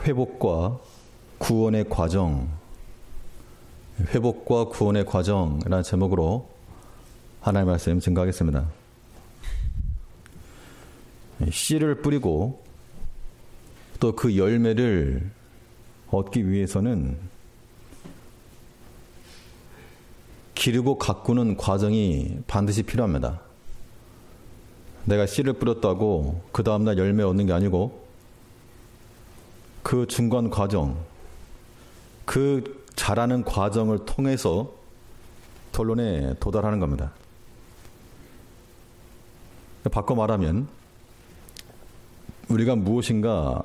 회복과 구원의 과정, 회복과 구원의 과정이라는 제목으로 하나님의 말씀 증거하겠습니다. 씨를 뿌리고 또 그 열매를 얻기 위해서는 기르고 가꾸는 과정이 반드시 필요합니다. 내가 씨를 뿌렸다고 그 다음날 열매 얻는 게 아니고 그 중간 과정, 그 자라는 과정을 통해서 결론에 도달하는 겁니다. 바꿔 말하면 우리가 무엇인가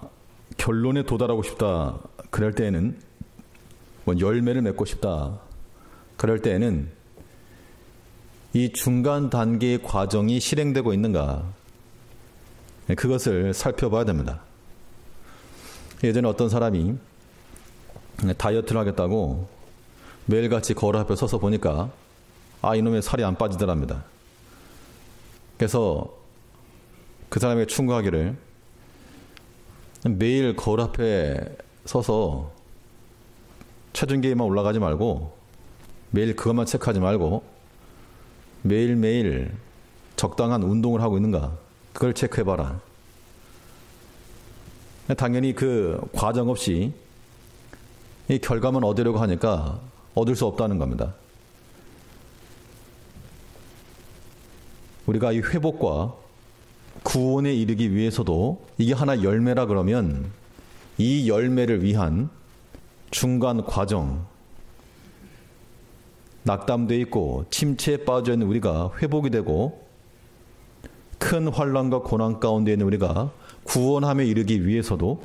결론에 도달하고 싶다 그럴 때에는 열매를 맺고 싶다 그럴 때에는 이 중간 단계의 과정이 실행되고 있는가 그것을 살펴봐야 됩니다. 예전에 어떤 사람이 다이어트를 하겠다고 매일같이 거울 앞에 서서 보니까 이놈의 살이 안 빠지더랍니다. 그래서 그 사람에게 충고하기를 매일 거울 앞에 서서 체중계에만 올라가지 말고 매일 그것만 체크하지 말고 매일매일 적당한 운동을 하고 있는가 그걸 체크해봐라. 당연히 그 과정 없이 이 결과만 얻으려고 하니까 얻을 수 없다는 겁니다. 우리가 이 회복과 구원에 이르기 위해서도 이게 하나 열매라 그러면 이 열매를 위한 중간 과정, 낙담돼 있고 침체에 빠져 있는 우리가 회복이 되고 큰 환난과 고난 가운데 있는 우리가 구원함에 이르기 위해서도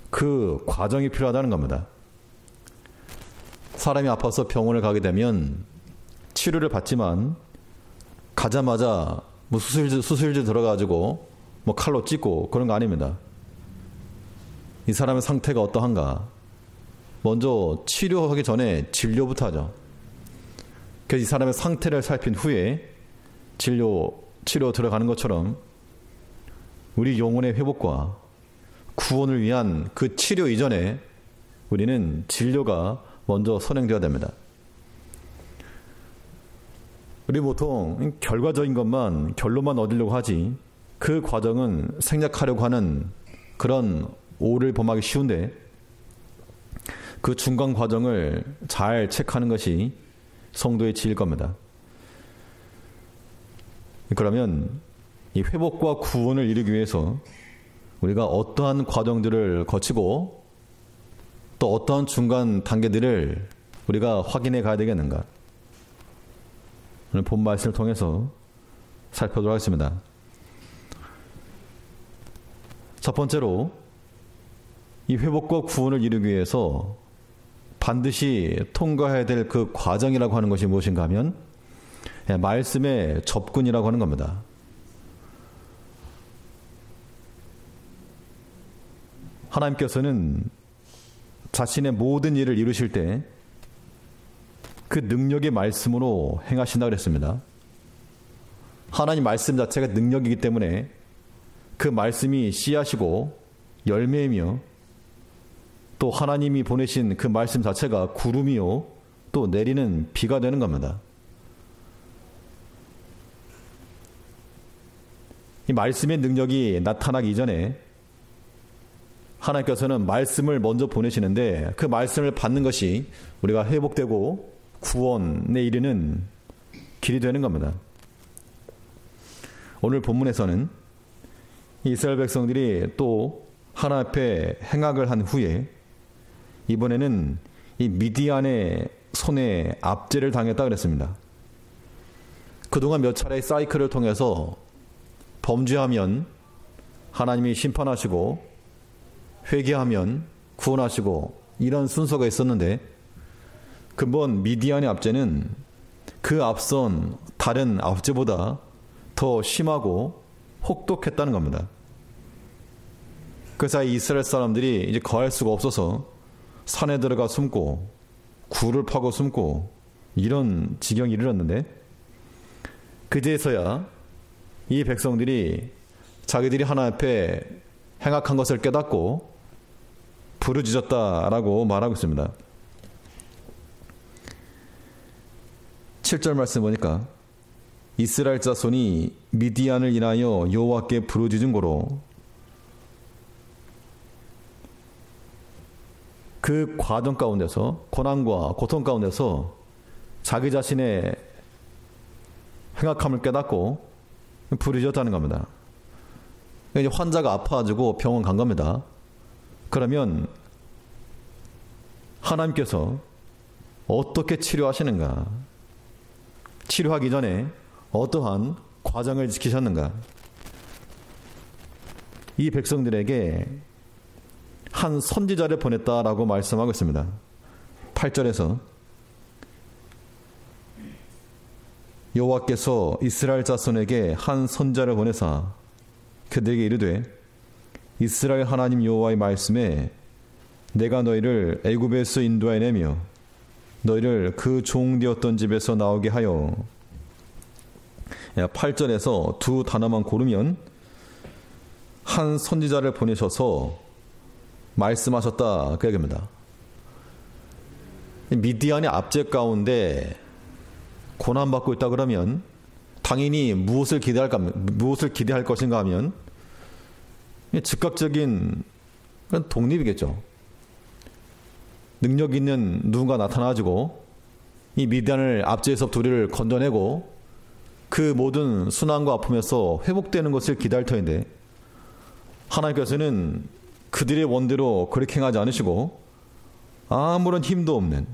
그 과정이 필요하다는 겁니다. 사람이 아파서 병원을 가게 되면 치료를 받지만 가자마자 수술실 들어가지고 칼로 찢고 그런 거 아닙니다. 이 사람의 상태가 어떠한가? 먼저 치료하기 전에 진료부터 하죠. 그래서 이 사람의 상태를 살핀 후에 치료 들어가는 것처럼 우리 영혼의 회복과 구원을 위한 그 치료 이전에 우리는 진료가 먼저 선행되어야 됩니다. 우리 보통 결과적인 것만 결론만 얻으려고 하지 그 과정은 생략하려고 하는 그런 오를 범하기 쉬운데 그 중간 과정을 잘 체크하는 것이 성도의 지혜일 겁니다. 그러면 이 회복과 구원을 이루기 위해서 우리가 어떠한 과정들을 거치고 또 어떠한 중간 단계들을 우리가 확인해 가야 되겠는가? 오늘 본 말씀을 통해서 살펴보도록 하겠습니다. 첫 번째로 이 회복과 구원을 이루기 위해서 반드시 통과해야 될 그 과정이라고 하는 것이 무엇인가 하면 말씀의 접근이라고 하는 겁니다. 하나님께서는 자신의 모든 일을 이루실 때 그 능력의 말씀으로 행하신다 그랬습니다. 하나님 말씀 자체가 능력이기 때문에 그 말씀이 씨앗이고 열매이며 또 하나님이 보내신 그 말씀 자체가 구름이요 또 내리는 비가 되는 겁니다. 이 말씀의 능력이 나타나기 이전에 하나님께서는 말씀을 먼저 보내시는데 그 말씀을 받는 것이 우리가 회복되고 구원에 이르는 길이 되는 겁니다. 오늘 본문에서는 이스라엘 백성들이 또 하나님 앞에 행악을 한 후에 이번에는 이 미디안의 손에 압제를 당했다 그랬습니다. 그동안 몇 차례의 사이클을 통해서 범죄하면 하나님이 심판하시고 회개하면 구원하시고 이런 순서가 있었는데 근본 미디안의 압제는 그 앞선 다른 압제보다 더 심하고 혹독했다는 겁니다. 그래서 이스라엘 사람들이 이제 거할 수가 없어서 산에 들어가 숨고 굴을 파고 숨고 이런 지경에 이르렀는데 그제서야 이 백성들이 자기들이 하나님 앞에 행악한 것을 깨닫고 부르짖었다라고 말하고 있습니다. 7절 말씀 보니까 이스라엘 자손이 미디안을 인하여 여호와께 부르짖은 고로 그 과정 가운데서 고난과 고통 가운데서 자기 자신의 행악함을 깨닫고 부르짖었다는 겁니다. 이제 환자가 아파가지고 병원 간 겁니다. 그러면 하나님께서 어떻게 치료하시는가? 치료하기 전에 어떠한 과정을 지키셨는가? 이 백성들에게 한 선지자를 보냈다라고 말씀하고 있습니다. 8절에서 여호와께서 이스라엘 자손에게 한 선지자를 보내사 그들에게 이르되 이스라엘 하나님 여호와의 말씀에 내가 너희를 애굽에서 인도하여내며 너희를 그 종되었던 집에서 나오게 하여 8절에서 두 단어만 고르면 한 선지자를 보내셔서 말씀하셨다 그 얘기입니다. 미디안의 압제 가운데 고난받고 있다 그러면 당연히 무엇을 기대할 것인가 하면 즉각적인 독립이겠죠. 능력 있는 누군가 나타나가지고 이 미디안을 압제해서부터 우리를 건져내고 그 모든 순환과 아픔에서 회복되는 것을 기대할 터인데 하나님께서는 그들의 원대로 그렇게 행하지 않으시고 아무런 힘도 없는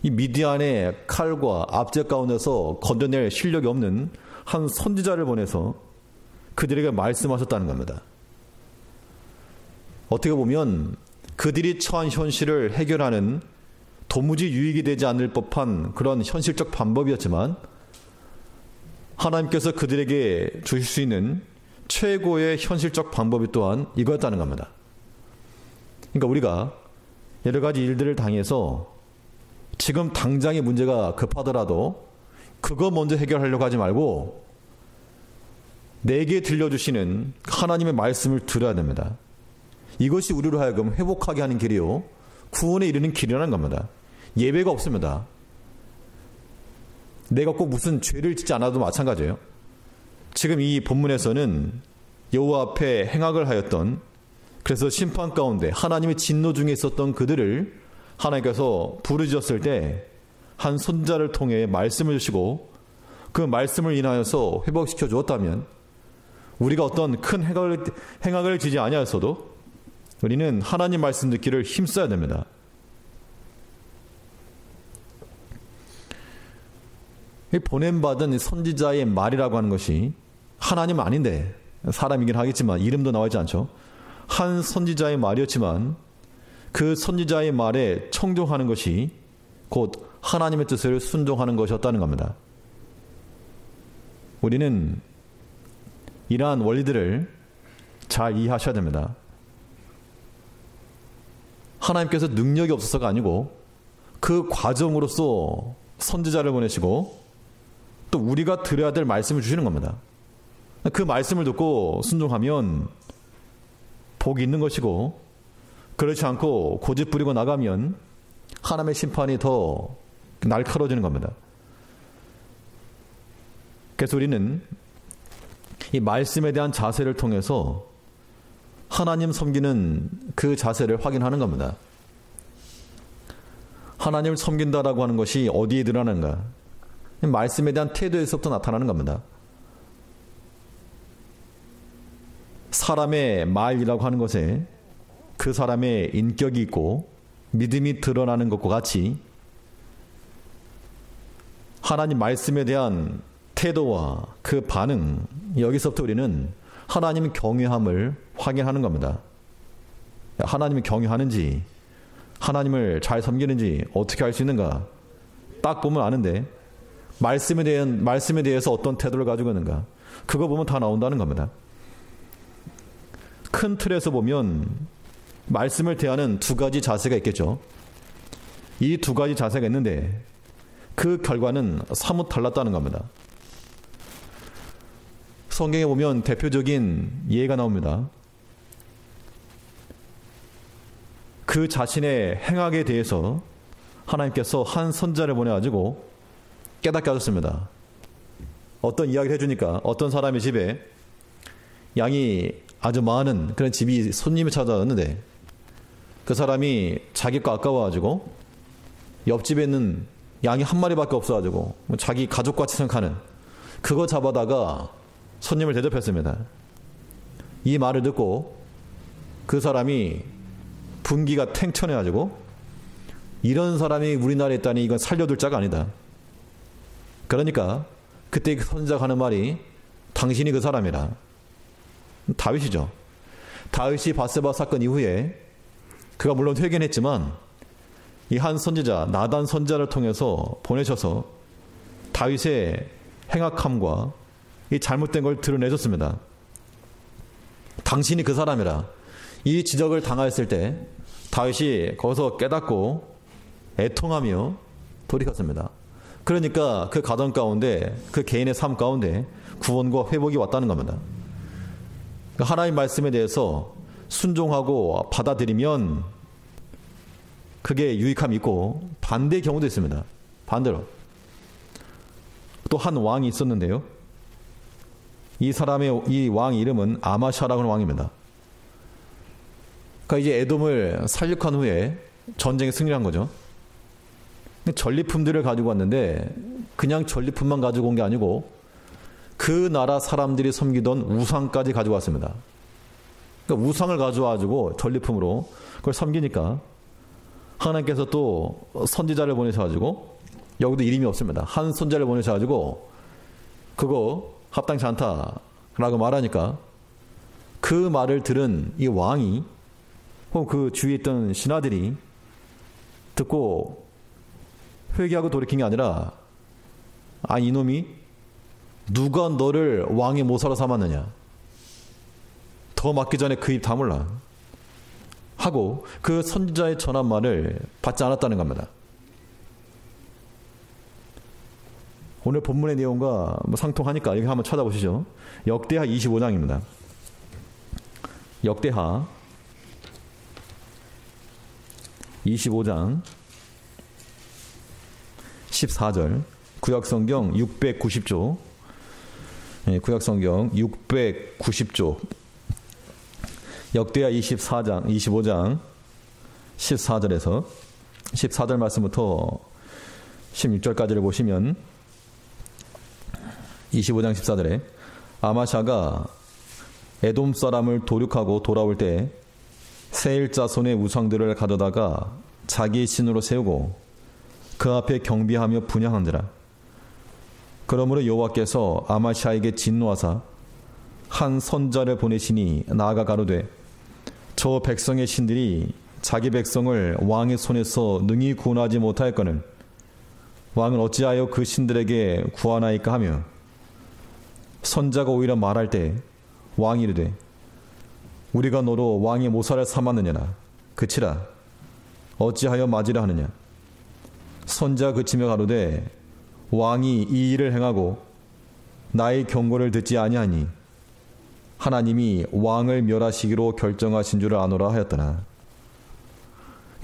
이 미디안의 칼과 압제 가운데서 건져낼 실력이 없는 한 선지자를 보내서 그들에게 말씀하셨다는 겁니다. 어떻게 보면 그들이 처한 현실을 해결하는 도무지 유익이 되지 않을 법한 그런 현실적 방법이었지만 하나님께서 그들에게 주실 수 있는 최고의 현실적 방법이 또한 이거였다는 겁니다. 그러니까 우리가 여러 가지 일들을 당해서 지금 당장의 문제가 급하더라도 그거 먼저 해결하려고 하지 말고 내게 들려주시는 하나님의 말씀을 들어야 됩니다. 이것이 우리로 하여금 회복하게 하는 길이요 구원에 이르는 길이라는 겁니다. 예외가 없습니다. 내가 꼭 무슨 죄를 짓지 않아도 마찬가지예요. 지금 이 본문에서는 여호와 앞에 행악을 하였던, 그래서 심판 가운데 하나님의 진노 중에 있었던 그들을 하나님께서 부르짖었을 때 한 선지자를 통해 말씀을 주시고 그 말씀을 인하여서 회복시켜 주었다면 우리가 어떤 큰 행악을 지지 아니하였어도 우리는 하나님 말씀 듣기를 힘써야 됩니다. 보냄받은 선지자의 말이라고 하는 것이 하나님은 아닌데, 사람이긴 하겠지만 이름도 나오지 않죠. 한 선지자의 말이었지만 그 선지자의 말에 청종하는 것이 곧 하나님의 뜻을 순종하는 것이었다는 겁니다. 우리는 이러한 원리들을 잘 이해하셔야 됩니다. 하나님께서 능력이 없어서가 아니고 그 과정으로서 선지자를 보내시고 또 우리가 들어야 될 말씀을 주시는 겁니다. 그 말씀을 듣고 순종하면 복이 있는 것이고, 그렇지 않고 고집 부리고 나가면 하나님의 심판이 더 날카로워지는 겁니다. 그래서 우리는 이 말씀에 대한 자세를 통해서 하나님 섬기는 그 자세를 확인하는 겁니다. 하나님을 섬긴다라고 하는 것이 어디에 드러나는가? 말씀에 대한 태도에서부터 나타나는 겁니다. 사람의 말이라고 하는 것에 그 사람의 인격이 있고 믿음이 드러나는 것과 같이 하나님 말씀에 대한 태도와 그 반응, 여기서부터 우리는 하나님 경외함을 확인하는 겁니다. 하나님을 경외하는지, 하나님을 잘 섬기는지 어떻게 알 수 있는가? 딱 보면 아는데 말씀에 대해서 어떤 태도를 가지고 있는가? 그거 보면 다 나온다는 겁니다. 큰 틀에서 보면 말씀을 대하는 두 가지 자세가 있겠죠. 이 두 가지 자세가 있는데 그 결과는 사뭇 달랐다는 겁니다. 성경에 보면 대표적인 예가 나옵니다. 그 자신의 행악에 대해서 하나님께서 한 선지자를 보내가지고 깨닫게 하셨습니다. 어떤 이야기를 해주니까 어떤 사람의 집에 양이 아주 많은 그런 집이 손님이 찾아왔는데 그 사람이 자기 거 아까워가지고 옆집에 있는 양이 한 마리밖에 없어가지고 자기 가족같이 생각하는 그거 잡아다가 손님을 대접했습니다. 이 말을 듣고 그 사람이 분기가 탱천해가지고 이런 사람이 우리나라에 있다니 이건 살려둘 자가 아니다. 그러니까 그때 선지자가 하는 말이 당신이 그 사람이라. 다윗이죠. 다윗이 바세바 사건 이후에 그가 물론 회개했지만 이 한 선지자 나단 선지자를 통해서 보내셔서 다윗의 행악함과 이 잘못된 걸 드러내줬습니다. 당신이 그 사람이라. 이 지적을 당하였을 때 다윗이 거기서 깨닫고 애통하며 돌이켰습니다. 그러니까 그 가정 가운데 그 개인의 삶 가운데 구원과 회복이 왔다는 겁니다. 하나님 말씀에 대해서 순종하고 받아들이면 그게 유익함이 있고 반대의 경우도 있습니다. 반대로 또 한 왕이 있었는데요. 이 사람의 이 왕 이름은 아마샤라고 하는 왕입니다. 그러니까 이제 에돔을 살육한 후에 전쟁에 승리한 거죠. 전리품들을 가지고 왔는데 그냥 전리품만 가지고 온 게 아니고 그 나라 사람들이 섬기던 우상까지 가지고 왔습니다. 그러니까 우상을 가져와가지고 전리품으로 그걸 섬기니까 하나님께서 또 선지자를 보내셔가지고 여기도 이름이 없습니다. 한 선지자를 보내셔가지고 그거 합당치 않다라고 말하니까 그 말을 들은 이 왕이 혹은 그 주위에 있던 신하들이 듣고 회개하고 돌이킨 게 아니라 이놈이 누가 너를 왕의 모사로 삼았느냐 더 맞기 전에 그 입 다물라 하고 그 선지자의 전한 말을 받지 않았다는 겁니다. 오늘 본문의 내용과 상통하니까 여기 한번 찾아보시죠. 역대하 25장입니다. 역대하 25장 14절 구약성경 690조 구약성경 690조 역대하 25장 14절에서 14절 말씀부터 16절까지를 보시면 25장 14절에 아마샤가 에돔 사람을 도륙하고 돌아올 때 세일 자손의 우상들을 가져다가 자기의 신으로 세우고 그 앞에 경비하며 분향한지라. 그러므로 여호와께서 아마샤에게 진노하사 한 선자를 보내시니 나아가 가로되 저 백성의 신들이 자기 백성을 왕의 손에서 능히 구원하지 못하였거늘 왕은 어찌하여 그 신들에게 구하나이까 하며 선자가 오히려 말할 때 왕이 이르되 우리가 너로 왕의 모사를 삼았느냐나 그치라 어찌하여 맞으려 하느냐. 선자가 그치며 가로되 왕이 이 일을 행하고 나의 경고를 듣지 아니하니 하나님이 왕을 멸하시기로 결정하신 줄을 아노라 하였더라.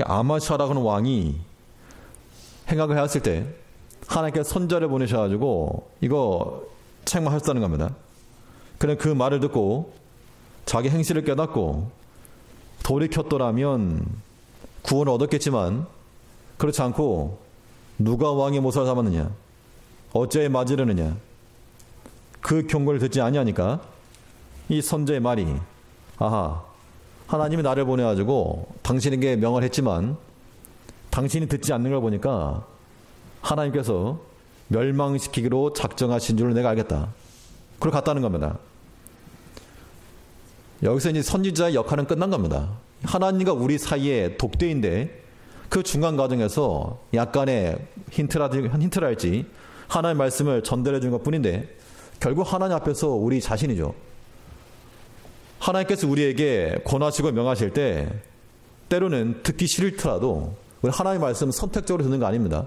아마샤라고 하는 왕이 행악을 해왔을 때 하나님께서 선자를 보내셔가지고 이거 책망하셨다는 겁니다. 그는 그 말을 듣고 자기 행실을 깨닫고 돌이켰더라면 구원을 얻었겠지만 그렇지 않고 누가 왕의 모사를 삼았느냐 어찌하여 맞으려느냐 그 경고를 듣지 아니하니까 이 선자의 말이 하나님이 나를 보내가지고 당신에게 명을 했지만 당신이 듣지 않는 걸 보니까 하나님께서 멸망시키기로 작정하신 줄을 내가 알겠다. 그걸 갔다는 겁니다. 여기서 이제 선지자의 역할은 끝난 겁니다. 하나님과 우리 사이에 독대인데 그 중간 과정에서 약간의 힌트랄지 하나님의 말씀을 전달해 주는 것 뿐인데 결국 하나님 앞에서 우리 자신이죠. 하나님께서 우리에게 권하시고 명하실 때 때로는 듣기 싫더라도 우리 하나님의 말씀은 선택적으로 듣는 거 아닙니다.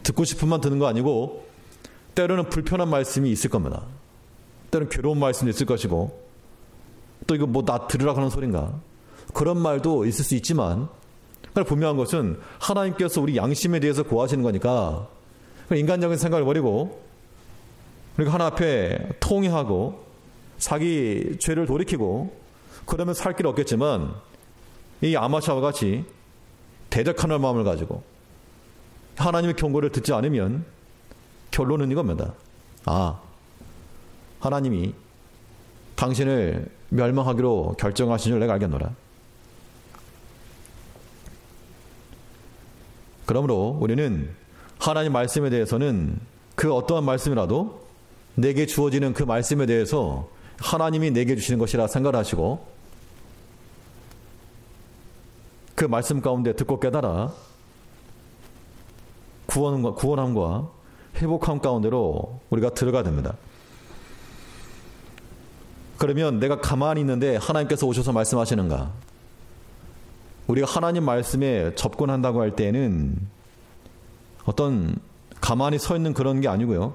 듣고 싶으면 듣는 거 아니고 때로는 불편한 말씀이 있을 겁니다. 때로는 괴로운 말씀도 있을 것이고 또 이거 뭐 나 들으라고 하는 소린가 그런 말도 있을 수 있지만 분명한 것은 하나님께서 우리 양심에 대해서 고하시는 거니까 인간적인 생각을 버리고 우리가 하나 앞에 통회하고 자기 죄를 돌이키고 그러면 살 길 없겠지만 이 아마샤와 같이 대적하는 마음을 가지고 하나님의 경고를 듣지 않으면 결론은 이겁니다. 하나님이 당신을 멸망하기로 결정하신 줄 내가 알겠노라. 그러므로 우리는 하나님 말씀에 대해서는 그 어떠한 말씀이라도 내게 주어지는 그 말씀에 대해서 하나님이 내게 주시는 것이라 생각을 하시고 그 말씀 가운데 듣고 깨달아 구원함과 회복함 가운데로 우리가 들어가야 됩니다. 그러면 내가 가만히 있는데 하나님께서 오셔서 말씀하시는가? 우리가 하나님 말씀에 접근한다고 할 때에는 어떤 가만히 서 있는 그런 게 아니고요.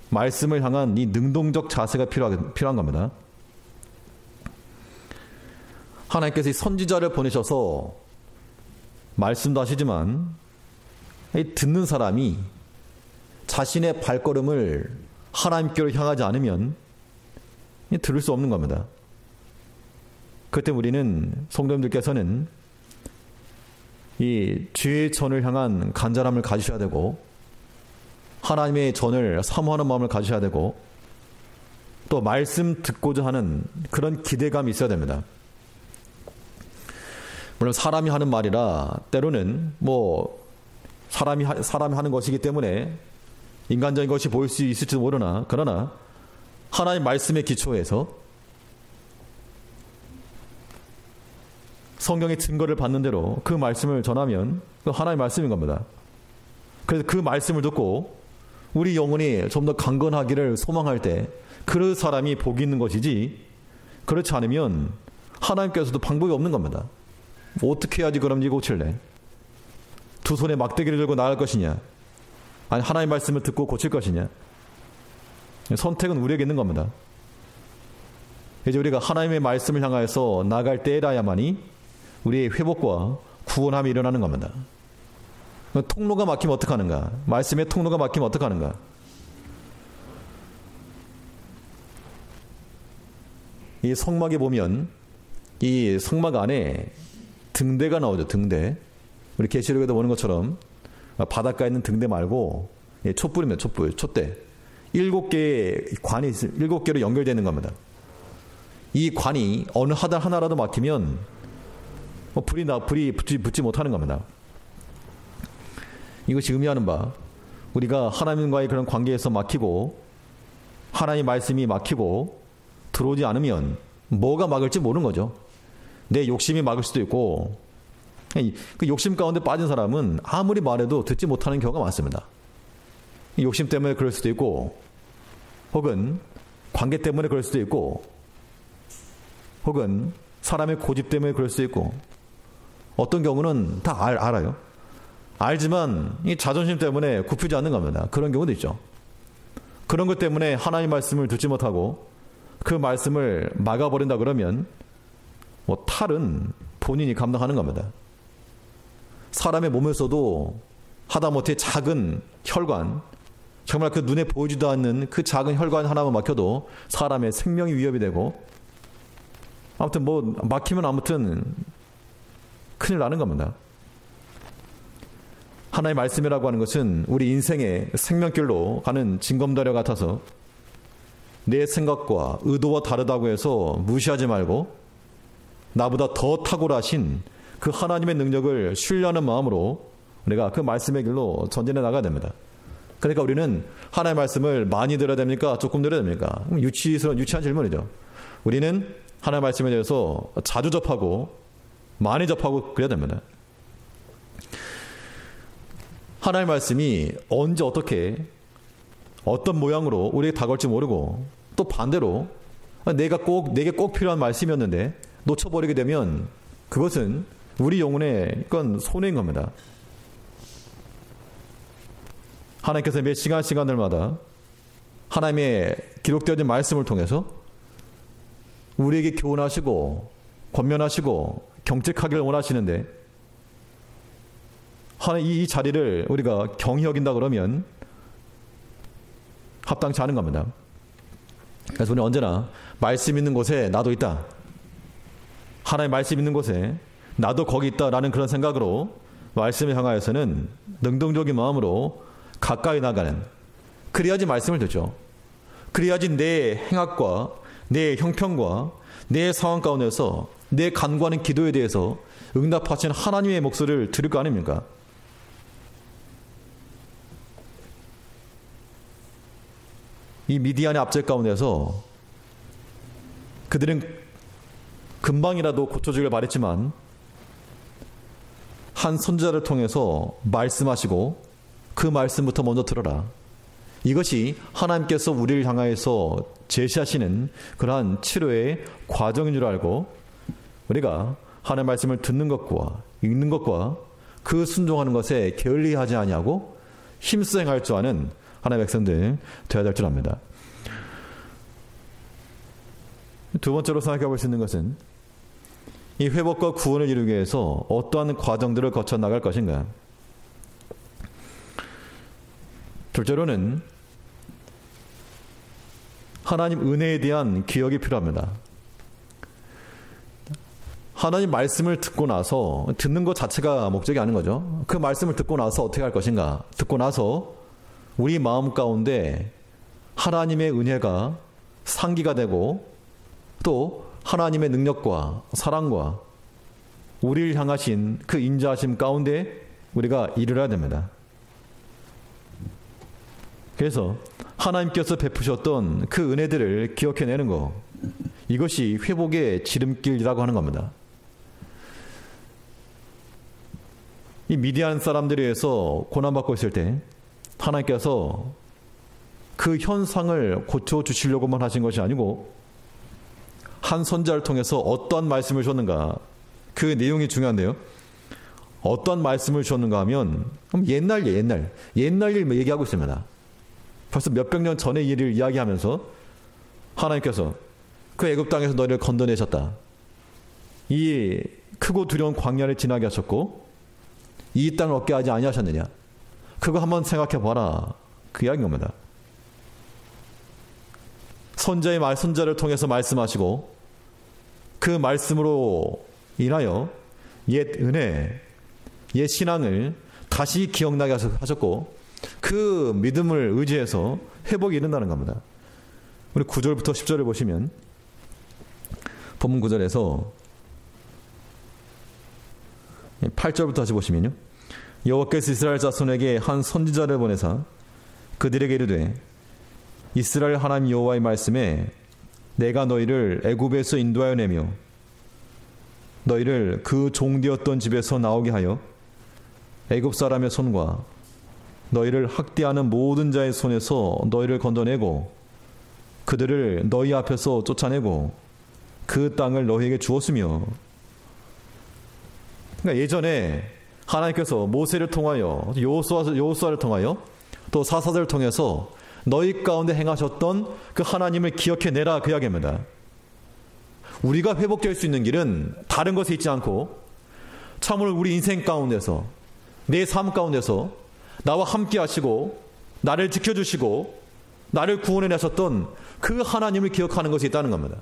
말씀을 향한 이 능동적 자세가 필요한 겁니다. 하나님께서 이 선지자를 보내셔서 말씀도 하시지만 듣는 사람이 자신의 발걸음을 하나님께로 향하지 않으면 들을 수 없는 겁니다. 그때 우리는 성도님들께서는 이 죄의 전을 향한 간절함을 가지셔야 되고 하나님의 전을 사모하는 마음을 가지셔야 되고 또 말씀 듣고자 하는 그런 기대감이 있어야 됩니다. 물론 사람이 하는 말이라 때로는 사람이 하는 것이기 때문에 인간적인 것이 보일 수 있을지도 모르나 그러나 하나님 말씀에 기초해서 성경의 증거를 받는 대로 그 말씀을 전하면 그 하나님의 말씀인 겁니다. 그래서 그 말씀을 듣고 우리 영혼이 좀 더 강건하기를 소망할 때 그 사람이 복이 있는 것이지 그렇지 않으면 하나님께서도 방법이 없는 겁니다. 어떻게 해야지 그럼 이 고칠래? 두 손에 막대기를 들고 나갈 것이냐? 아니 하나님의 말씀을 듣고 고칠 것이냐? 선택은 우리에게 있는 겁니다. 이제 우리가 하나님의 말씀을 향하여서 나갈 때라야만이 우리의 회복과 구원함이 일어나는 겁니다. 통로가 막히면 어떡하는가? 말씀의 통로가 막히면 어떡하는가? 이 성막에 보면 이 성막 안에 등대가 나오죠. 등대. 우리 계시록에도 보는 것처럼 바닷가에 있는 등대 말고 촛불입니다. 촛불, 촛대. 7개의 관이 7개로 연결되는 겁니다. 이 관이 어느 하나라도 막히면 불이 붙지 못하는 겁니다. 이것이 의미하는 바 우리가 하나님과의 그런 관계에서 막히고 하나님의 말씀이 막히고 들어오지 않으면 뭐가 막을지 모르는 거죠. 내 욕심이 막을 수도 있고 그 욕심 가운데 빠진 사람은 아무리 말해도 듣지 못하는 경우가 많습니다. 욕심 때문에 그럴 수도 있고 혹은 관계 때문에 그럴 수도 있고 혹은 사람의 고집 때문에 그럴 수도 있고 어떤 경우는 다 알아요. 알지만 이 자존심 때문에 굽히지 않는 겁니다. 그런 경우도 있죠. 그런 것 때문에 하나님의 말씀을 듣지 못하고 그 말씀을 막아버린다 그러면 탈은 본인이 감당하는 겁니다. 사람의 몸에서도 하다못해 작은 혈관, 정말 그 눈에 보이지도 않는 그 작은 혈관 하나만 막혀도 사람의 생명이 위협이 되고 아무튼 막히면 아무튼 큰일 나는 겁니다. 하나의 말씀이라고 하는 것은 우리 인생의 생명길로 가는 징검다리 같아서 내 생각과 의도와 다르다고 해서 무시하지 말고 나보다 더 탁월하신 그 하나님의 능력을 신뢰하는 마음으로 우리가 그 말씀의 길로 전진해 나가야 됩니다. 그러니까 우리는 하나님의 말씀을 많이 들어야 됩니까? 조금 들어야 됩니까? 유치한 질문이죠. 우리는 하나님의 말씀에 대해서 자주 접하고 많이 접하고 그래야 됩니다. 하나님의 말씀이 언제 어떻게 어떤 모양으로 우리에게 다가올지 모르고 또 반대로 내게 꼭 필요한 말씀이었는데 놓쳐버리게 되면 그것은 우리 영혼의 손해인 겁니다. 하나님께서 몇 시간들마다 하나님의 기록되어진 말씀을 통해서 우리에게 교훈하시고 권면하시고 경직하기를 원하시는데 하나님 이 자리를 우리가 경히 여긴다 그러면 합당치 않은 겁니다. 그래서 우리는 언제나 말씀 있는 곳에 나도 있다. 하나님의 말씀 있는 곳에 나도 거기 있다라는 그런 생각으로 말씀을 향하여서는 능동적인 마음으로 가까이 나가는, 그래야지 말씀을 듣죠. 그래야지 내 행악과 내 형편과 내 상황 가운데서 내 간구하는 기도에 대해서 응답하신 하나님의 목소리를 들을 거 아닙니까? 이 미디안의 압제 가운데서 그들은 금방이라도 고쳐주길 바랬지만 한 선지자를 통해서 말씀하시고 그 말씀부터 먼저 들어라. 이것이 하나님께서 우리를 향하여서 제시하시는 그러한 치료의 과정인 줄 알고 우리가 하나님의 말씀을 듣는 것과 읽는 것과 그 순종하는 것에 게을리하지 아니하고 힘써 행할 줄 아는 하나님의 백성들 되어야 될 줄 압니다. 두 번째로 생각해 볼 수 있는 것은 이 회복과 구원을 이루기 위해서 어떠한 과정들을 거쳐 나갈 것인가. 둘째로는 하나님 은혜에 대한 기억이 필요합니다. 하나님 말씀을 듣고 나서 듣는 것 자체가 목적이 아닌 거죠. 그 말씀을 듣고 나서 어떻게 할 것인가. 듣고 나서 우리 마음 가운데 하나님의 은혜가 상기가 되고 또 하나님의 능력과 사랑과 우리를 향하신 그 인자하심 가운데 우리가 이르러야 됩니다. 그래서 하나님께서 베푸셨던 그 은혜들을 기억해내는 것, 이것이 회복의 지름길이라고 하는 겁니다. 이 미디안 사람들에 의해서 고난받고 있을 때 하나님께서 그 현상을 고쳐주시려고만 하신 것이 아니고 한 선지자를 통해서 어떠한 말씀을 주셨는가, 그 내용이 중요한데요. 어떠한 말씀을 주셨는가 하면 옛날 일 얘기하고 있습니다. 벌써 몇백 년 전의 일을 이야기하면서 하나님께서 그 애굽 땅에서 너희를 건져내셨다. 이 크고 두려운 광야를 지나게 하셨고 이 땅을 얻게 하지 아니하셨느냐. 그거 한번 생각해 봐라. 그 이야기인 겁니다. 선자를 통해서 말씀하시고 그 말씀으로 인하여 옛 은혜, 옛 신앙을 다시 기억나게 하셨고 그 믿음을 의지해서 회복이 이른다는 겁니다. 우리 9절부터 10절을 보시면 본문 9절에서 8절부터 다시 보시면요. 여호와께서 이스라엘 자손에게 한 선지자를 보내사 그들에게 이르되 이스라엘 하나님 여호와의 말씀에 내가 너희를 애굽에서 인도하여 내며 너희를 그 종되었던 집에서 나오게 하여 애굽 사람의 손과 너희를 학대하는 모든 자의 손에서 너희를 건져내고 그들을 너희 앞에서 쫓아내고 그 땅을 너희에게 주었으며. 그러니까 예전에 하나님께서 모세를 통하여 여호수아를 통하여 또 사사들을 통해서 너희 가운데 행하셨던 그 하나님을 기억해내라, 그 이야기입니다. 우리가 회복될 수 있는 길은 다른 것에 있지 않고 참으로 우리 인생 가운데서 내 삶 가운데서 나와 함께 하시고 나를 지켜주시고 나를 구원해내셨던 그 하나님을 기억하는 것이 있다는 겁니다.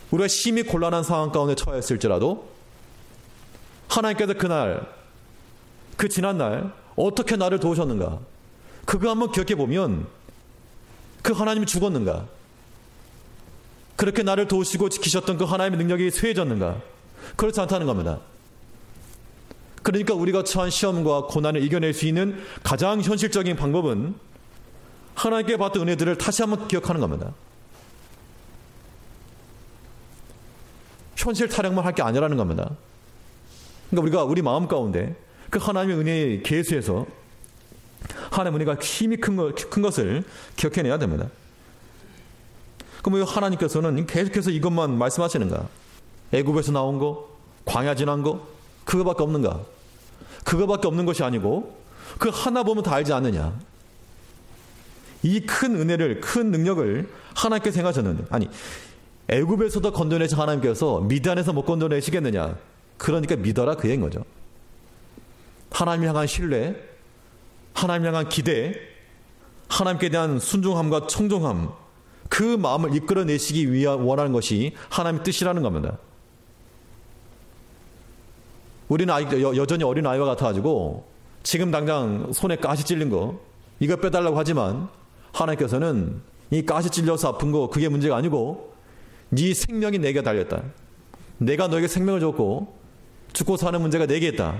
우리가 심히 곤란한 상황 가운데 처했을지라도 하나님께서 그날, 그 지난날 어떻게 나를 도우셨는가, 그거 한번 기억해 보면 그 하나님이 죽었는가, 그렇게 나를 도우시고 지키셨던 그 하나님의 능력이 쇠해졌는가, 그렇지 않다는 겁니다. 그러니까 우리가 처한 시험과 고난을 이겨낼 수 있는 가장 현실적인 방법은 하나님께 받던 은혜들을 다시 한번 기억하는 겁니다. 현실 타령만 할 게 아니라는 겁니다. 그러니까 우리가 우리 마음 가운데 그 하나님의 은혜의 계수에서 하나님의 은혜가 힘이 큰 것을 기억해내야 됩니다. 그럼 하나님께서는 계속해서 이것만 말씀하시는가? 애굽에서 나온 거, 광야 지난 거, 그거밖에 없는가? 그거밖에 없는 것이 아니고 그 하나 보면 다 알지 않느냐? 이 큰 은혜를, 큰 능력을 하나님께서 행하셨는데, 아니 애굽에서도 건져내신 하나님께서 미디안에서 못 건져내시겠느냐. 그러니까 믿어라, 그 얘기인 거죠. 하나님 향한 신뢰, 하나님 향한 기대, 하나님께 대한 순종함과 청종함, 그 마음을 이끌어내시기 위해 원하는 것이 하나님의 뜻이라는 겁니다. 우리는 여전히 어린 아이와 같아가지고 지금 당장 손에 가시 찔린 거 이거 빼달라고 하지만 하나님께서는 이 가시 찔려서 아픈 거 그게 문제가 아니고 네 생명이 내게 달렸다. 내가 너에게 생명을 줬고 죽고 사는 문제가 내게 있다.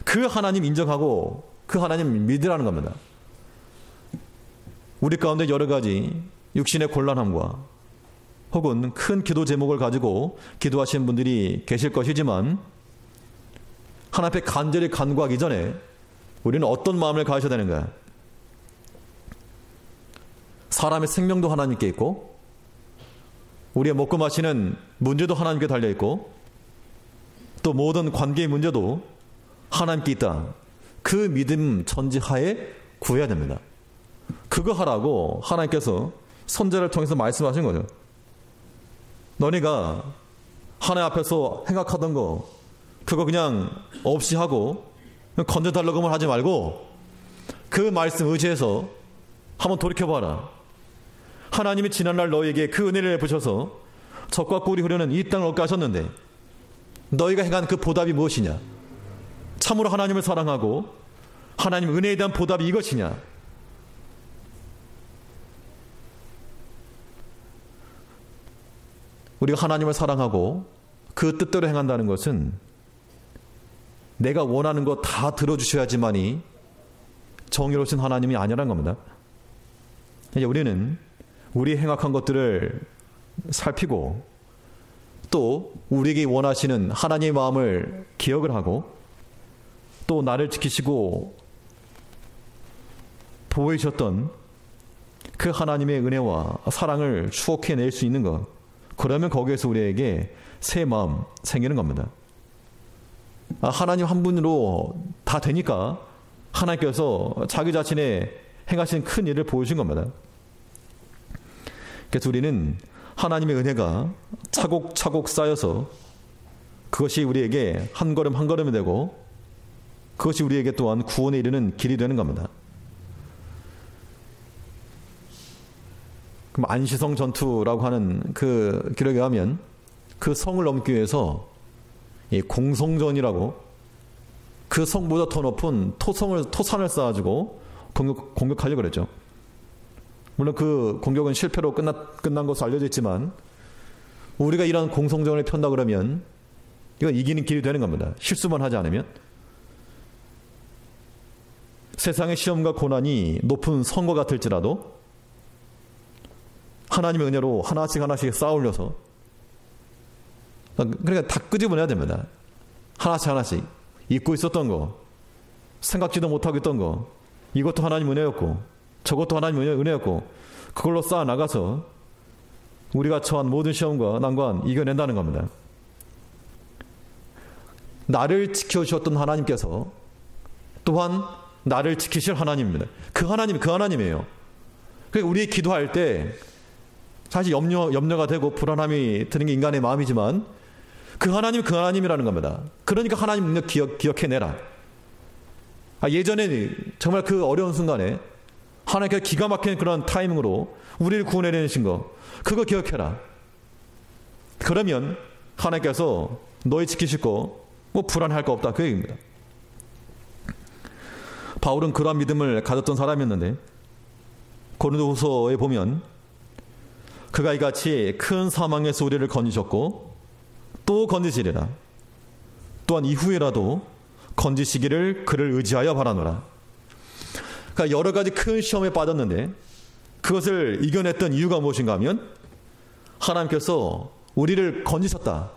그 하나님 인정하고 그 하나님 믿으라는 겁니다. 우리 가운데 여러 가지 육신의 곤란함과 혹은 큰 기도 제목을 가지고 기도하시는 분들이 계실 것이지만 하나님 앞에 간절히 간구하기 전에 우리는 어떤 마음을 가져야 되는가? 사람의 생명도 하나님께 있고 우리의 먹고 마시는 문제도 하나님께 달려있고 또 모든 관계의 문제도 하나님께 있다. 그 믿음 전지하에 구해야 됩니다. 그거 하라고 하나님께서 선지자를 통해서 말씀하신 거죠. 너네가 하나님 앞에서 생각하던 거 그거 그냥 없이 하고 건져달라고만 하지 말고 그 말씀 의지해서 한번 돌이켜봐라. 하나님이 지난날 너에게 그 은혜를 베푸셔서 젖과 꿀이 흐르는 이 땅을 얻게 하셨는데 너희가 행한 그 보답이 무엇이냐? 참으로 하나님을 사랑하고 하나님 은혜에 대한 보답이 이것이냐? 우리가 하나님을 사랑하고 그 뜻대로 행한다는 것은 내가 원하는 거 다 들어주셔야지만이 정의로우신 하나님이 아니라는 겁니다. 이제 우리는 우리 행악한 것들을 살피고 또 우리에게 원하시는 하나님의 마음을 기억을 하고 또 나를 지키시고 보호해주셨던 그 하나님의 은혜와 사랑을 추억해낼 수 있는 것, 그러면 거기에서 우리에게 새 마음 생기는 겁니다. 하나님 한 분으로 다 되니까 하나님께서 자기 자신의 행하신 큰 일을 보여주신 겁니다. 그래서 우리는 하나님의 은혜가 차곡차곡 쌓여서 그것이 우리에게 한 걸음 한 걸음이 되고 그것이 우리에게 또한 구원에 이르는 길이 되는 겁니다. 그럼 안시성 전투라고 하는 그 기록에 하면 그 성을 넘기 위해서 이 공성전이라고 그 성보다 더 높은 토산을 쌓아주고 공격하려고 그랬죠. 물론 그 공격은 실패로 끝난 것으로 알려져 있지만 우리가 이런 공성전을 편다 그러면 이건 이기는 길이 되는 겁니다. 실수만 하지 않으면. 세상의 시험과 고난이 높은 성과 같을지라도 하나님의 은혜로 하나씩 쌓아 올려서 그러니까 다 끄집어내야 됩니다. 하나씩 잊고 있었던 거, 생각지도 못하고 있던 거, 이것도 하나님 은혜였고 저것도 하나님 은혜였고 그걸로 쌓아 나가서 우리가 처한 모든 시험과 난관 이겨낸다는 겁니다. 나를 지켜주셨던 하나님께서 또한 나를 지키실 하나님입니다. 그 하나님이에요. 그러니까 우리 기도할 때 사실 염려가 되고 불안함이 드는 게 인간의 마음이지만 그 하나님이라는 겁니다. 그러니까 하나님 능력 기억해내라. 예전에 정말 그 어려운 순간에 하나님께서 기가 막힌 그런 타이밍으로 우리를 구원해내신 거 그거 기억해라. 그러면 하나님께서 너희 지키실 거 뭐 불안할 거 없다 그 얘기입니다. 바울은 그러한 믿음을 가졌던 사람이었는데 고린도후서에 보면 그가 이같이 큰 사망에서 우리를 건지셨고 또 건지시리라. 또한 이후에라도 건지시기를 그를 의지하여 바라노라. 그러니까 여러 가지 큰 시험에 빠졌는데 그것을 이겨냈던 이유가 무엇인가 하면 하나님께서 우리를 건지셨다.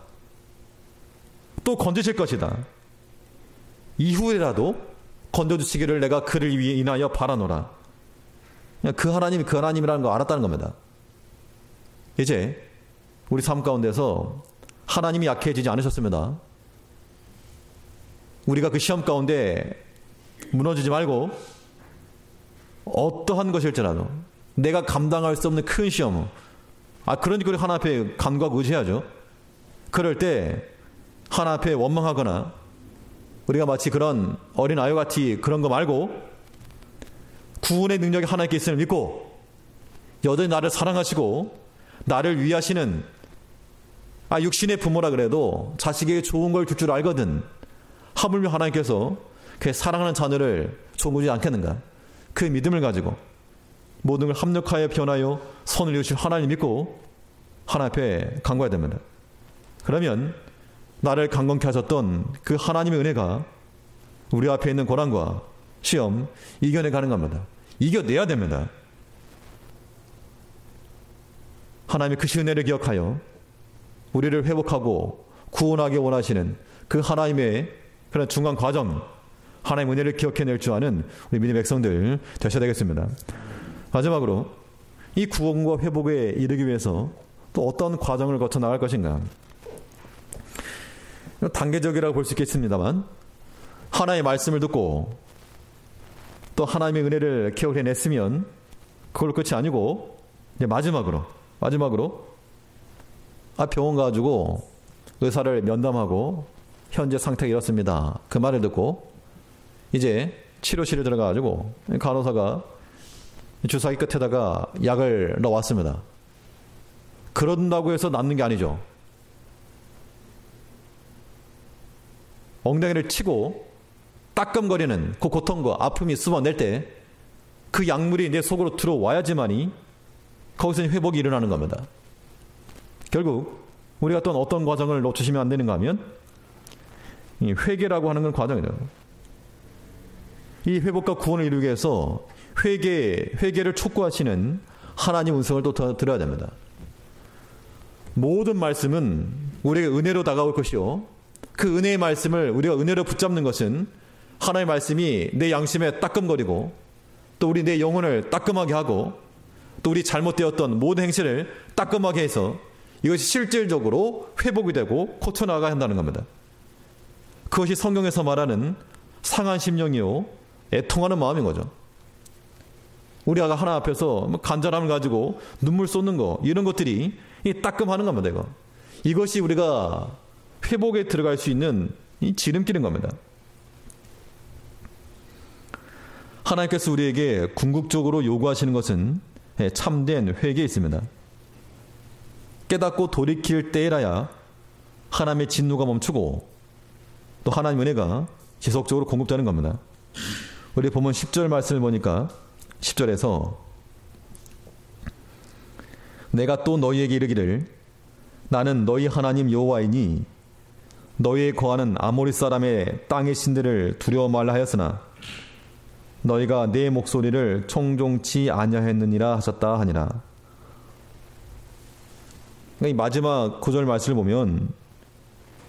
또 건지실 것이다. 이후에라도 건져주시기를 내가 그를 위해 인하여 바라노라. 그 하나님이 그 하나님이라는 걸 알았다는 겁니다. 이제 우리 삶 가운데서 하나님이 약해지지 않으셨습니다. 우리가 그 시험 가운데 무너지지 말고 어떠한 것일지라도 내가 감당할 수 없는 큰 시험 그러니까 우리 하나님 앞에 간구하고 의지해야죠. 그럴 때 하나님 앞에 원망하거나 우리가 마치 그런 어린 아이같이 그런 거 말고 구원의 능력이 하나님께 있음을 믿고 여전히 나를 사랑하시고 나를 위하시는 육신의 부모라 그래도 자식에게 좋은 걸 줄 알거든. 하물며 하나님께서 그 사랑하는 자녀를 좋은 거 주지 않겠는가. 그 믿음을 가지고 모든 걸 합력하여 변하여 선을 이루실 하나님 믿고 하나님 앞에 간구해야 됩니다. 그러면 나를 강건케 하셨던 그 하나님의 은혜가 우리 앞에 있는 고난과 시험 이겨내가는 겁니다. 이겨내야 됩니다. 하나님의 크신 은혜를 기억하여 우리를 회복하고 구원하기 원하시는 그 하나님의 그런 중간 과정, 하나님의 은혜를 기억해낼 줄 아는 우리 믿음의 백성들 되셔야 되겠습니다. 마지막으로 이 구원과 회복에 이르기 위해서 또 어떤 과정을 거쳐 나갈 것인가. 단계적이라고 볼 수 있겠습니다만 하나님의 말씀을 듣고 또 하나님의 은혜를 기억해냈으면 그걸 끝이 아니고 이제 마지막으로 병원 가가지고 의사를 면담하고 현재 상태가 이렇습니다. 그 말을 듣고 이제 치료실에 들어가가지고 간호사가 주사기 끝에다가 약을 넣어왔습니다. 그런다고 해서 낫는 게 아니죠. 엉덩이를 치고 따끔거리는 그 고통과 아픔이 뿜어낼 때 그 약물이 내 속으로 들어와야지만이 거기서 회복이 일어나는 겁니다. 결국 우리가 또 어떤 과정을 놓치시면 안 되는가 하면 이 회개라고 하는 건 과정이죠. 이 회복과 구원을 이루기 위해서 회개를 촉구하시는 하나님 음성을 또 들어야 됩니다. 모든 말씀은 우리에게 은혜로 다가올 것이요, 그 은혜의 말씀을 우리가 은혜로 붙잡는 것은 하나님의 말씀이 내 양심에 따끔거리고 또 우리 내 영혼을 따끔하게 하고 또 우리 잘못되었던 모든 행실을 따끔하게 해서 이것이 실질적으로 회복이 되고 고쳐나가야 한다는 겁니다. 그것이 성경에서 말하는 상한 심령이요 애통하는 마음인 거죠. 우리가 하나님 앞에서 간절함을 가지고 눈물 쏟는 거, 이런 것들이 따끔하는 겁니다. 이것이 우리가 회복에 들어갈 수 있는 이 지름길인 겁니다. 하나님께서 우리에게 궁극적으로 요구하시는 것은 참된 회개에 있습니다. 깨닫고 돌이킬 때에라야 하나님의 진노가 멈추고 또 하나님의 은혜가 지속적으로 공급되는 겁니다. 우리 보면 10절 말씀을 보니까 10절에서 내가 또 너희에게 이르기를 나는 너희 하나님 여호와이니 너희에 거하는 아모리 사람의 땅의 신들을 두려워 말라 하였으나 너희가 내 목소리를 청종치 아니하였느니라 하셨다 하니라. 이 마지막 9절 말씀을 보면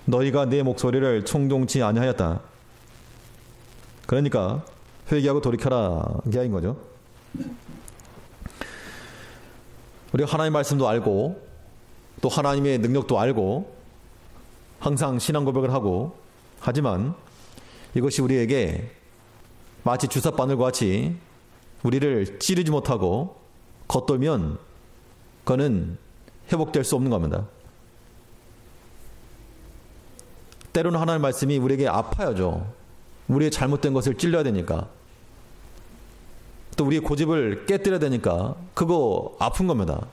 너희가 내 목소리를 청종치 아니하였다. 그러니까 회개하고 돌이켜라 이야기인 거죠. 우리가 하나님의 말씀도 알고 또 하나님의 능력도 알고 항상 신앙 고백을 하고 하지만 이것이 우리에게 마치 주사바늘과 같이 우리를 찌르지 못하고 겉돌면 그거는 회복될 수 없는 겁니다. 때로는 하나님의 말씀이 우리에게 아파야죠. 우리의 잘못된 것을 찔러야 되니까. 또 우리의 고집을 깨뜨려야 되니까 그거 아픈 겁니다.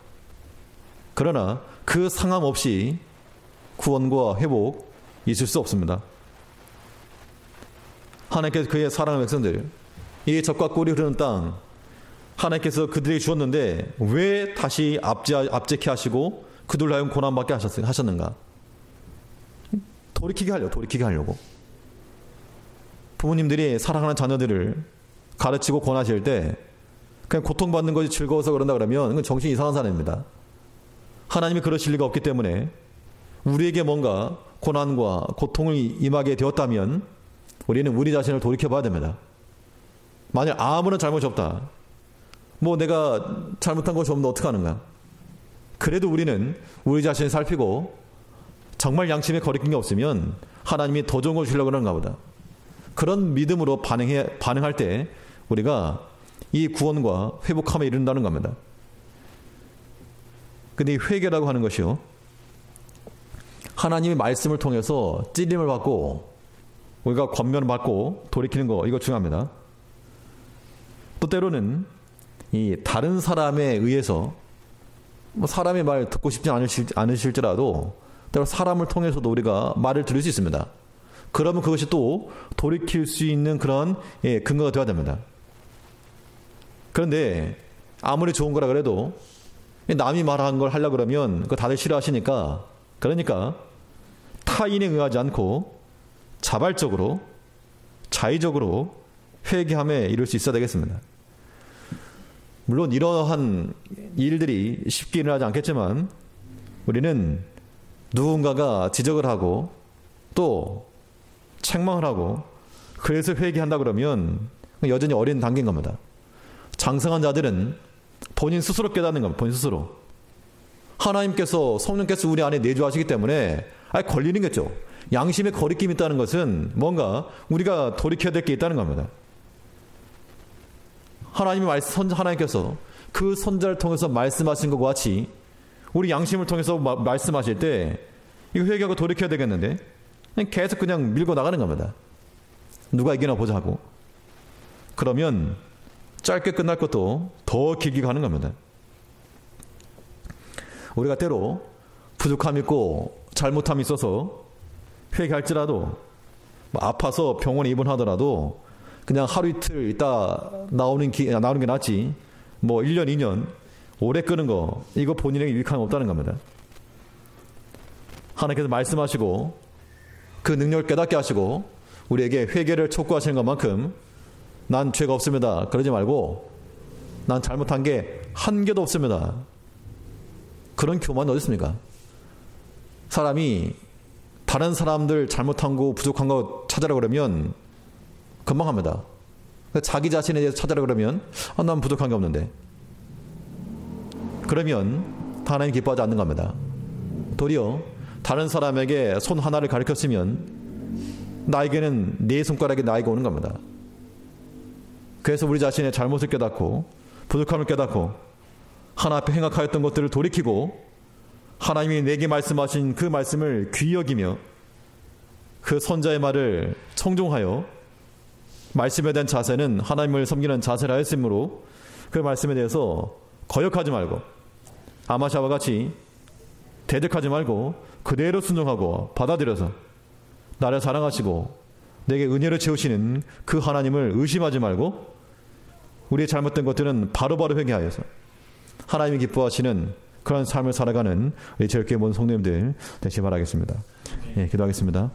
그러나 그 상함 없이 구원과 회복 있을 수 없습니다. 하나님께서 그의 사랑하는 백성들, 이 젖과 꿀이 흐르는 땅 하나님께서 그들에게 주었는데 왜 다시 압제케 하시고 그들로 하여금 고난받게 하셨는가? 돌이키게 하려고. 부모님들이 사랑하는 자녀들을 가르치고 권하실 때 그냥 고통받는 것이 즐거워서 그런다 그러면 그건 정신이 이상한 사람입니다. 하나님이 그러실 리가 없기 때문에 우리에게 뭔가 고난과 고통을 임하게 되었다면 우리는 우리 자신을 돌이켜봐야 됩니다. 만약 아무런 잘못이 없다. 내가 잘못한 것이 없는데 어떡하는가? 그래도 우리는 우리 자신을 살피고 정말 양심에 거리낀 게 없으면 하나님이 더 좋은 걸 주려고 그러는가 보다. 그런 믿음으로 반응할 때 우리가 이 구원과 회복함에 이른다는 겁니다. 근데 이 회개라고 하는 것이요, 하나님의 말씀을 통해서 찔림을 받고 우리가 권면을 받고 돌이키는 거, 이거 중요합니다. 또 때로는 이 다른 사람에 의해서 뭐 사람의 말 듣고 싶지 않으실지라도 때로 사람을 통해서도 우리가 말을 들을 수 있습니다. 그러면 그것이 또 돌이킬 수 있는 그런 근거가 되어야 됩니다. 그런데 아무리 좋은 거라 그래도 남이 말한 걸 하려고 그러면 그거 다들 싫어하시니까, 그러니까 타인에 의하지 않고 자발적으로 자의적으로 회개함에 이룰 수 있어야 되겠습니다. 물론 이러한 일들이 쉽게 일어나지 않겠지만 우리는 누군가가 지적을 하고 또 책망을 하고 그래서 회개한다 그러면 여전히 어린 단계인 겁니다. 장성한 자들은 본인 스스로 깨닫는 겁니다. 본인 스스로. 하나님께서, 성령께서 우리 안에 내주하시기 때문에 걸리는 거죠. 양심의 거리낌이 있다는 것은 뭔가 우리가 돌이켜야 될 게 있다는 겁니다. 하나님께서 그 선자를 통해서 말씀하신 것과 같이 우리 양심을 통해서 말씀하실 때 이거 회개하고 돌이켜야 되겠는데 계속 그냥 밀고 나가는 겁니다. 누가 이기나 보자 하고. 그러면 짧게 끝날 것도 더 길게 가는 겁니다. 우리가 때로 부족함이 있고 잘못함이 있어서 회개할지라도 아파서 병원에 입원하더라도 그냥 하루 이틀 있다 나오는 게 낫지, 뭐 1년 2년 오래 끄는 거, 이거 본인에게 유익함이 없다는 겁니다. 하나님께서 말씀하시고 그 능력을 깨닫게 하시고 우리에게 회개를 촉구하시는 것만큼 난 죄가 없습니다 그러지 말고 난 잘못한 게 한 개도 없습니다, 그런 교만이 어디 있습니까? 사람이 다른 사람들 잘못한 거 부족한 거 찾으라 그러면 금방 합니다. 자기 자신에 대해서 찾으라 그러면 난 부족한 게 없는데, 그러면 하나님 기뻐하지 않는 겁니다. 도리어 다른 사람에게 손 하나를 가리켰으면 나에게는 네 손가락이 나에게 오는 겁니다. 그래서 우리 자신의 잘못을 깨닫고 부족함을 깨닫고 하나 앞에 행악하였던 것들을 돌이키고 하나님이 내게 말씀하신 그 말씀을 귀히 여기며 그 선자의 말을 청종하여 말씀에 대한 자세는 하나님을 섬기는 자세라 했으므로 그 말씀에 대해서 거역하지 말고 아마샤와 같이 대적하지 말고 그대로 순종하고 받아들여서 나를 사랑하시고 내게 은혜를 채우시는 그 하나님을 의심하지 말고 우리의 잘못된 것들은 바로바로 회개하여서 하나님이 기뻐하시는 그런 삶을 살아가는 우리 제일교회 모든 성도님들 되시기 바라겠습니다. 예, 기도하겠습니다.